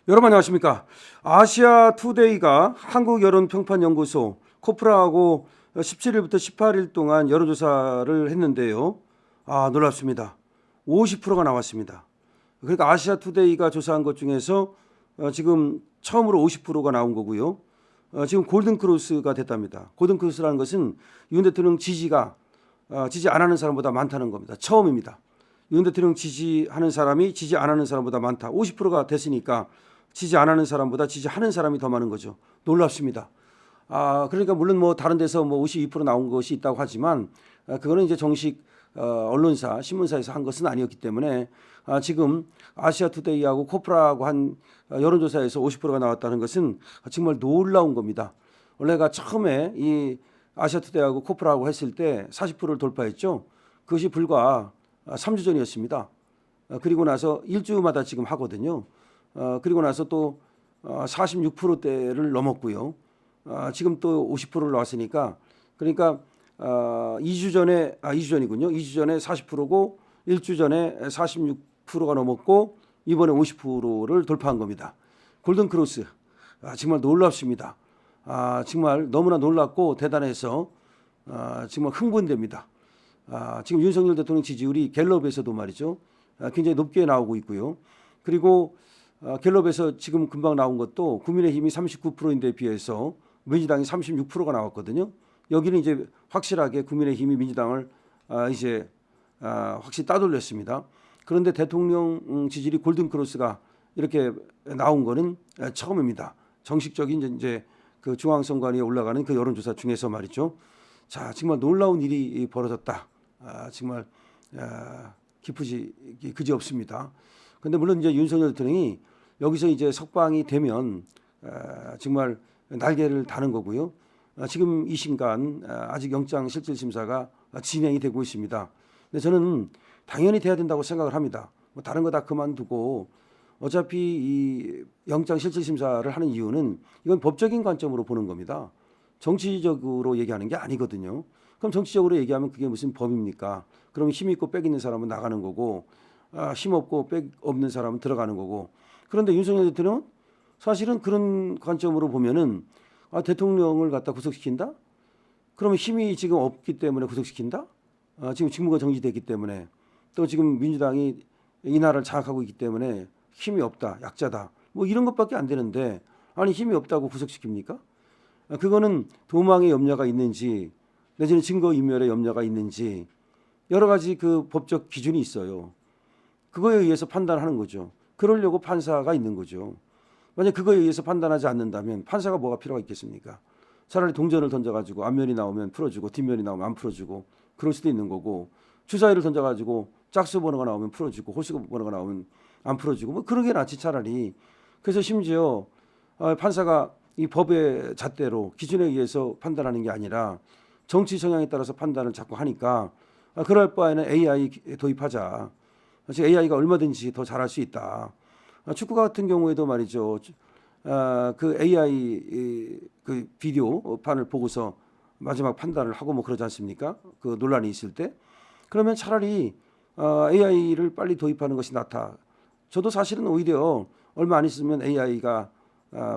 여러분 안녕하십니까? 아시아 투데이가 한국여론평판연구소 코프라하고 17일부터 18일 동안 여론조사를 했는데요. 놀랍습니다. 50%가 나왔습니다. 그러니까 아시아 투데이가 조사한 것 중에서 지금 처음으로 50%가 나온 거고요. 지금 골든크로스가 됐답니다. 골든크로스라는 것은 윤 대통령 지지가 지지 안 하는 사람보다 많다는 겁니다. 처음입니다. 윤 대통령 지지하는 사람이 지지 안 하는 사람보다 많다. 50%가 됐으니까 지지 안 하는 사람보다 지지하는 사람이 더 많은 거죠. 놀랍습니다. 그러니까 물론 뭐 다른 데서 뭐 52% 나온 것이 있다고 하지만 그거는 이제 정식 언론사, 신문사에서 한 것은 아니었기 때문에 지금 아시아투데이하고 코프라하고 한 여론조사에서 50%가 나왔다는 것은 정말 놀라운 겁니다. 원래가 처음에 이 아시아투데이하고 코프라하고 했을 때 40%를 돌파했죠. 그것이 불과 3주 전이었습니다. 그리고 나서 일주마다 지금 하거든요. 그리고 나서 또 46%대를 넘었고요. 지금 또 50%를 나왔으니까 그러니까 2주 전에 2주 전이군요. 2주 전에 40%고 1주 전에 46%가 넘었고 이번에 50%를 돌파한 겁니다. 골든크로스 정말 놀랍습니다. 정말 너무나 놀랍고 대단해서 정말 흥분됩니다. 지금 윤석열 대통령 지지율이 갤럽에서도 말이죠. 굉장히 높게 나오고 있고요. 그리고 갤럽에서 지금 금방 나온 것도 국민의힘이 39%인데 비해서 민주당이 36%가 나왔거든요. 여기는 이제 확실하게 국민의힘이 민주당을 이제 확실히 따돌렸습니다. 그런데 대통령 지지율이 골든크로스가 이렇게 나온 거는 처음입니다. 정식적인 이제 그 중앙선관위에 올라가는 그 여론조사 중에서 말이죠. 자, 정말 놀라운 일이 벌어졌다. 정말 기쁘지 그지 없습니다. 그런데 물론 이제 윤석열 대통령이 여기서 이제 석방이 되면 정말 날개를 다는 거고요. 지금 이 순간 아직 영장실질심사가 진행이 되고 있습니다. 근데 저는 당연히 돼야 된다고 생각을 합니다. 뭐 다른 거 다 그만두고 어차피 이 영장실질심사를 하는 이유는 이건 법적인 관점으로 보는 겁니다. 정치적으로 얘기하는 게 아니거든요. 그럼 정치적으로 얘기하면 그게 무슨 법입니까? 그럼 힘 있고 빽 있는 사람은 나가는 거고 힘 없고 빽 없는 사람은 들어가는 거고. 그런데 윤석열 대통령은 사실은 그런 관점으로 보면은 대통령을 갖다 구속시킨다? 그러면 힘이 지금 없기 때문에 구속시킨다? 지금 직무가 정지됐기 때문에 또 지금 민주당이 이 나라를 장악하고 있기 때문에 힘이 없다, 약자다. 뭐 이런 것밖에 안 되는데 아니 힘이 없다고 구속시킵니까? 그거는 도망의 염려가 있는지 내지는 증거인멸의 염려가 있는지 여러 가지 그 법적 기준이 있어요. 그거에 의해서 판단하는 거죠. 그러려고 판사가 있는 거죠. 만약 그거에 의해서 판단하지 않는다면 판사가 뭐가 필요가 있겠습니까? 차라리 동전을 던져가지고 앞면이 나오면 풀어주고 뒷면이 나오면 안 풀어주고 그럴 수도 있는 거고 주사위를 던져가지고 짝수 번호가 나오면 풀어주고 호수 번호가 나오면 안 풀어주고 뭐 그런 게 낫지 차라리. 그래서 심지어 판사가 이 법의 잣대로 기준에 의해서 판단하는 게 아니라 정치 성향에 따라서 판단을 자꾸 하니까 그럴 바에는 AI 도입하자. AI가 얼마든지 더 잘할 수 있다. 축구 같은 경우에도 말이죠. 그 AI 그 비디오 판을 보고서 마지막 판단을 하고 뭐 그러지 않습니까? 그 논란이 있을 때. 그러면 차라리 AI를 빨리 도입하는 것이 낫다. 저도 사실은 오히려 얼마 안 있으면 AI가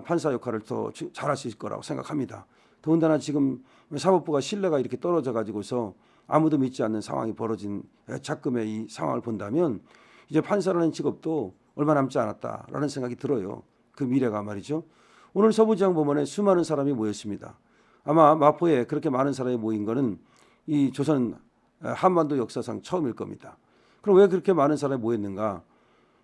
판사 역할을 더 잘할 수 있을 거라고 생각합니다. 더군다나 지금 사법부가 신뢰가 이렇게 떨어져 가지고서 아무도 믿지 않는 상황이 벌어진 작금의 이 상황을 본다면 이제 판사라는 직업도 얼마 남지 않았다라는 생각이 들어요. 그 미래가 말이죠. 오늘 서부지방법원에 수많은 사람이 모였습니다. 아마 마포에 그렇게 많은 사람이 모인 거는 이 조선 한반도 역사상 처음일 겁니다. 그럼 왜 그렇게 많은 사람이 모였는가?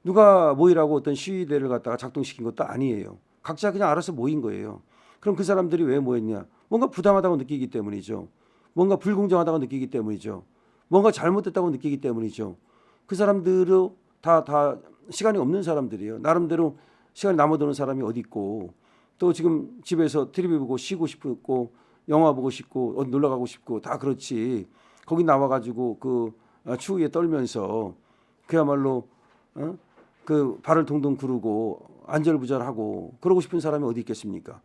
누가 모이라고 어떤 시위대를 갖다가 작동시킨 것도 아니에요. 각자 그냥 알아서 모인 거예요. 그럼 그 사람들이 왜 모였냐? 뭔가 부당하다고 느끼기 때문이죠. 뭔가 불공정하다고 느끼기 때문이죠. 뭔가 잘못됐다고 느끼기 때문이죠. 그 사람들은 다 시간이 없는 사람들이에요. 나름대로 시간이 남아도는 사람이 어디 있고 또 지금 집에서 텔레비 보고 쉬고 싶고 영화 보고 싶고 어디 놀러 가고 싶고 다 그렇지. 거기 나와가지고 그 추위에 떨면서 그야말로 그 발을 동동 구르고 안절부절하고 그러고 싶은 사람이 어디 있겠습니까?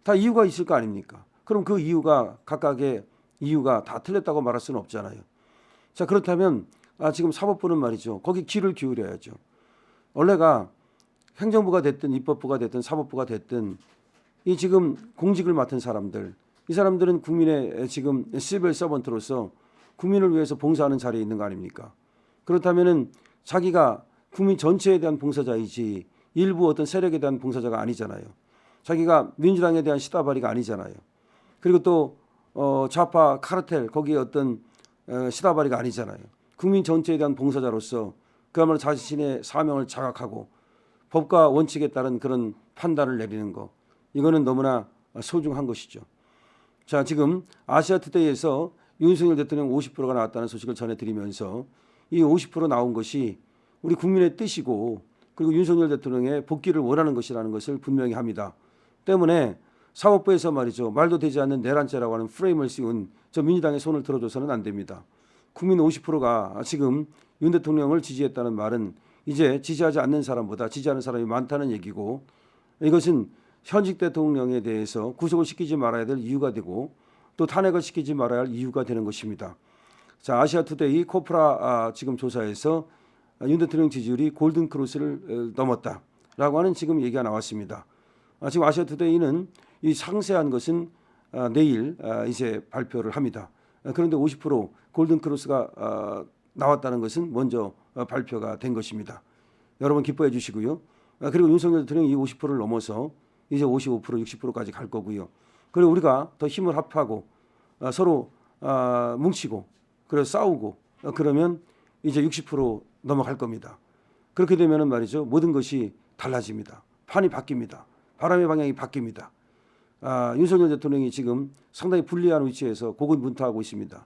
다 이유가 있을 거 아닙니까? 그럼 그 이유가 각각의 이유가 다 틀렸다고 말할 수는 없잖아요. 자, 그렇다면 지금 사법부는 말이죠. 거기 귀를 기울여야죠. 원래가 행정부가 됐든 입법부가 됐든 사법부가 됐든 이 지금 공직을 맡은 사람들, 이 사람들은 국민의 지금 시빌 서번트로서 국민을 위해서 봉사하는 자리에 있는 거 아닙니까? 그렇다면은 자기가 국민 전체에 대한 봉사자이지 일부 어떤 세력에 대한 봉사자가 아니잖아요. 자기가 민주당에 대한 시다바리가 아니잖아요. 그리고 또 좌파 카르텔 거기에 어떤 시다바리가 아니잖아요. 국민 전체에 대한 봉사자로서 그야말로 자신의 사명을 자각하고 법과 원칙에 따른 그런 판단을 내리는 거, 이거는 너무나 소중한 것이죠. 자, 지금 아시아투데이에서 윤석열 대통령 50%가 나왔다는 소식을 전해드리면서 이 50% 나온 것이 우리 국민의 뜻이고 그리고 윤석열 대통령의 복귀를 원하는 것이라는 것을 분명히 합니다. 때문에 사법부에서 말이죠, 말도 되지 않는 내란죄라고 하는 프레임을 씌운 저 민주당의 손을 들어줘서는 안 됩니다. 국민 50%가 지금 윤 대통령을 지지했다는 말은 이제 지지하지 않는 사람보다 지지하는 사람이 많다는 얘기고, 이것은 현직 대통령에 대해서 구속을 시키지 말아야 될 이유가 되고 또 탄핵을 시키지 말아야 할 이유가 되는 것입니다. 자, 아시아투데이 코프라 지금 조사에서 윤 대통령 지지율이 골든크로스를 넘었다라고 하는 지금 얘기가 나왔습니다. 지금 아시아투데이는 이 상세한 것은 내일 이제 발표를 합니다. 그런데 50% 골든크로스가 나왔다는 것은 먼저 발표가 된 것입니다. 여러분 기뻐해 주시고요. 그리고 윤석열 대통령이 이 50%를 넘어서 이제 55%, 60%까지 갈 거고요. 그리고 우리가 더 힘을 합하고 서로 뭉치고 그래서 싸우고 그러면 이제 60% 넘어갈 겁니다. 그렇게 되면은 말이죠, 모든 것이 달라집니다. 판이 바뀝니다. 바람의 방향이 바뀝니다. 윤석열 대통령이 지금 상당히 불리한 위치에서 고군분투하고 있습니다.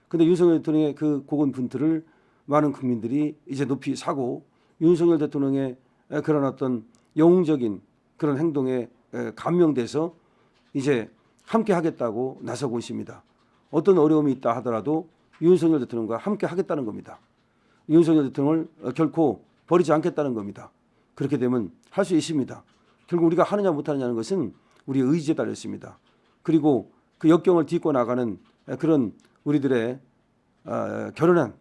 그런데 윤석열 대통령의 그 고군분투를 많은 국민들이 이제 높이 사고 윤석열 대통령의 그런 어떤 영웅적인 그런 행동에 감명돼서 이제 함께 하겠다고 나서고 있습니다. 어떤 어려움이 있다 하더라도 윤석열 대통령과 함께 하겠다는 겁니다. 윤석열 대통령을 결코 버리지 않겠다는 겁니다. 그렇게 되면 할 수 있습니다. 결국 우리가 하느냐 못하느냐는 것은 우리의 의지에 달려 있습니다. 그리고 그 역경을 딛고 나가는 그런 우리들의 결연한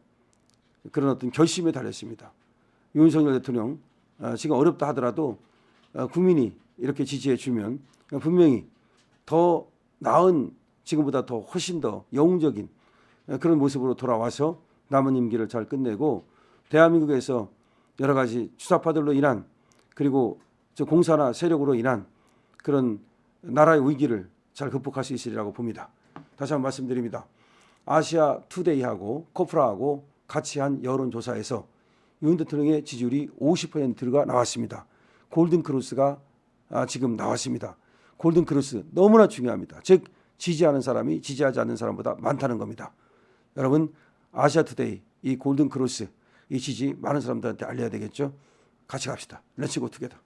그런 어떤 결심에 달려 있습니다. 윤석열 대통령 지금 어렵다 하더라도 국민이 이렇게 지지해 주면 분명히 더 나은, 지금보다 더 훨씬 더 영웅적인 그런 모습으로 돌아와서 남은 임기를 잘 끝내고 대한민국에서 여러 가지 주사파들로 인한 그리고 저 공사나 세력으로 인한 그런 나라의 위기를 잘 극복할 수 있으리라고 봅니다. 다시 한번 말씀드립니다. 아시아투데이하고 코프라하고 같이 한 여론조사에서 윤 대통령의 지지율이 50%가 나왔습니다. 골든크로스가 지금 나왔습니다. 골든크로스 너무나 중요합니다. 즉 지지하는 사람이 지지하지 않는 사람보다 많다는 겁니다. 여러분 아시아투데이 이 골든크로스 이 지지 많은 사람들한테 알려야 되겠죠. 같이 갑시다. 렛츠 고 투게더.